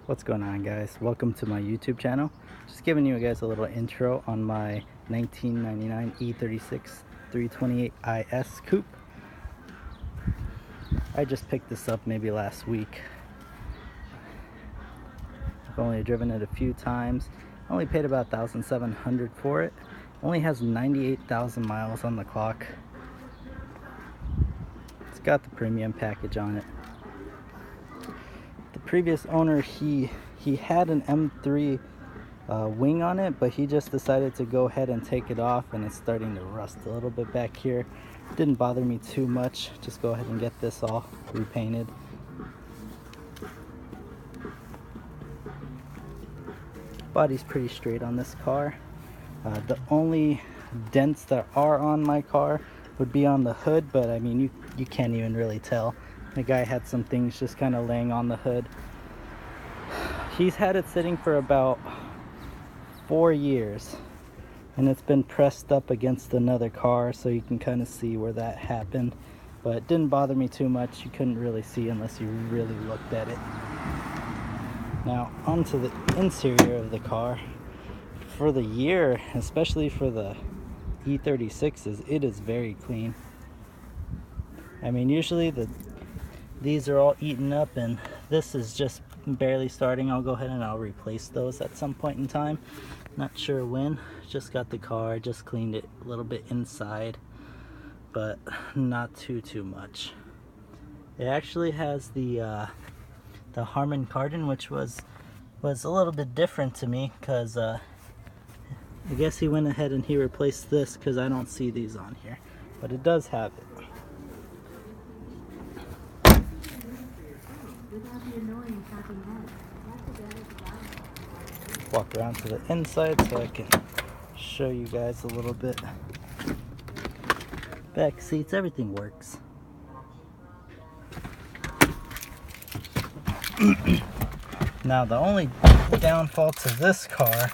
What's going on, guys? Welcome to my YouTube channel. Just giving you guys a little intro on my 1999 E36 328 IS coupe. I just picked this up maybe last week. I've only driven it a few times. I only paid about $1,700 for it. Only has 98,000 miles on the clock. It's got the premium package on it. The previous owner, he had an M3 wing on it, but he just decided to go ahead and take it off, and it's starting to rust a little bit back here. Didn't bother me too much. Just go ahead and get this all repainted. Body's pretty straight on this car. The only dents that are on my car would be on the hood, but I mean, you can't even really tell. The guy had some things just kind of laying on the hood. He's had it sitting for about 4 years, and it's been pressed up against another car, so you can kind of see where that happened, but it didn't bother me too much. You couldn't really see unless you really looked at it. Now onto the interior of the car. For the year, especially for the E36s, it is very clean. I mean, usually these are all eaten up, and this is just barely starting. I'll go ahead and I'll replace those at some point in time. Not sure when. Just got the car, just cleaned it a little bit inside, but not too much. It actually has the Harman Kardon, which was a little bit different to me, because I guess he went ahead and he replaced this, because I don't see these on here, but it does have it. Walk around to the inside so I can show you guys a little bit. Back seats, everything works. Now the only downfall to this car,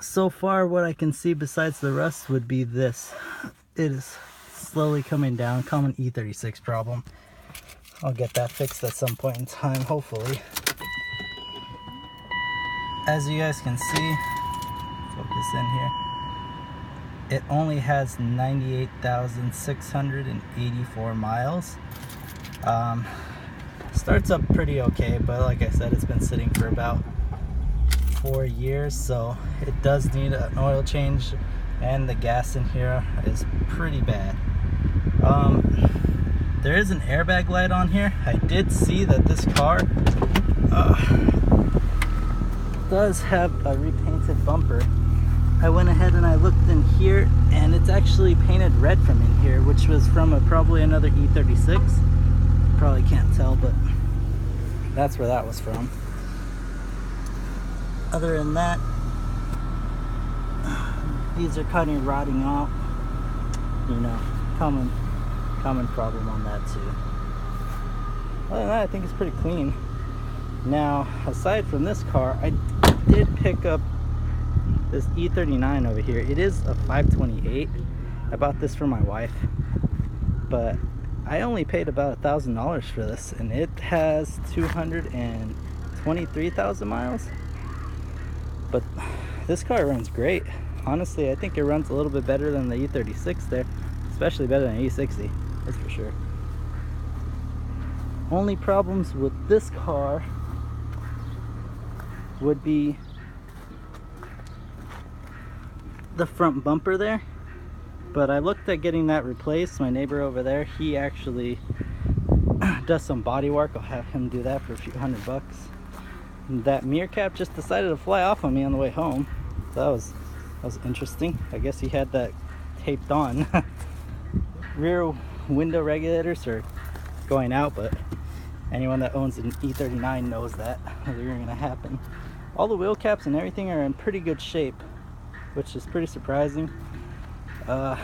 so far what I can see besides the rust, would be this. It is slowly coming down. Common E36 problem. I'll get that fixed at some point in time, hopefully. As you guys can see, focus in here, it only has 98,684 miles. Starts up pretty okay, but like I said, it's been sitting for about 4 years, so it does need an oil change, and the gas in here is pretty bad. There is an airbag light on here. I did see that this car does have a repainted bumper. I went ahead and I looked in here, and it's actually painted red from in here, which was from probably another E36. Probably can't tell, but that's where that was from. Other than that, these are kind of rotting out. You know, common problem on that too. Other than that, I think it's pretty clean. Now, aside from this car, I did pick up this E39 over here. It is a 528. I bought this for my wife, but I only paid about $1,000 for this, and it has 223,000 miles. But this car runs great. Honestly, I think it runs a little bit better than the E36 there, especially better than E60, that's for sure. Only problems with this car would be the front bumper there, but I looked at getting that replaced. My neighbor over there, he actually does some body work. I'll have him do that for a few $100. That mirror cap just decided to fly off on me on the way home, so that was interesting. I guess he had that taped on. Rear window regulators are going out, but anyone that owns an E39 knows that was going to happen. All the wheel caps and everything are in pretty good shape, which is pretty surprising. I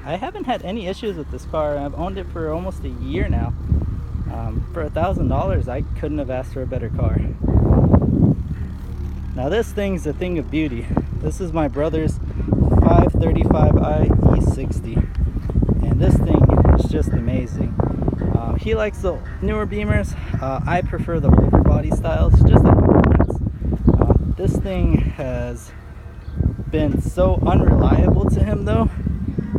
haven't had any issues with this car. I've owned it for almost a year now. For $1,000, I couldn't have asked for a better car. Now this thing's a thing of beauty. This is my brother's 535i E60, and this thing is just amazing. He likes the newer Beamers. I prefer the older body styles, just a thing has been so unreliable to him though,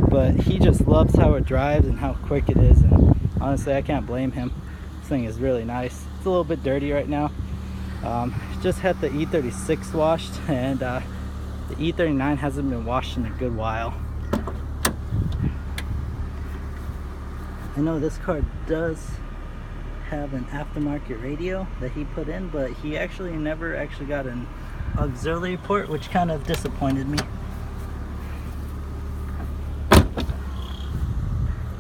but he just loves how it drives and how quick it is, and honestly I can't blame him. This thing is really nice. It's a little bit dirty right now. Just had the E36 washed, and the E39 hasn't been washed in a good while. I know this car does have an aftermarket radio that he put in, but he actually never got an auxiliary port, which kind of disappointed me.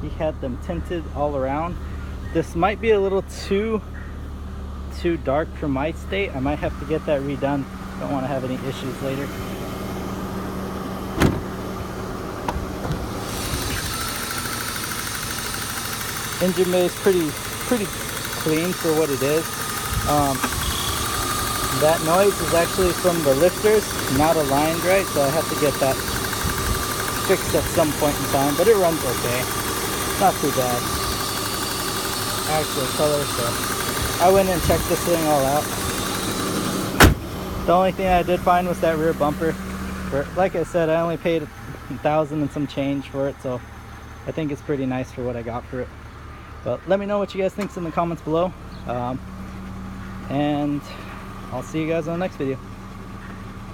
He had them tinted all around. This might be a little too dark for my state. I might have to get that redone. Don't want to have any issues later. Engine bay is pretty clean for what it is. That noise is actually from the lifters, not aligned right, so I have to get that fixed at some point in time, but it runs okay. Not too bad. Actual color, so I went and checked this thing all out. The only thing I did find was that rear bumper. Like I said, I only paid $1,000 and some change for it, so I think it's pretty nice for what I got for it. But let me know what you guys think in the comments below, and I'll see you guys on the next video.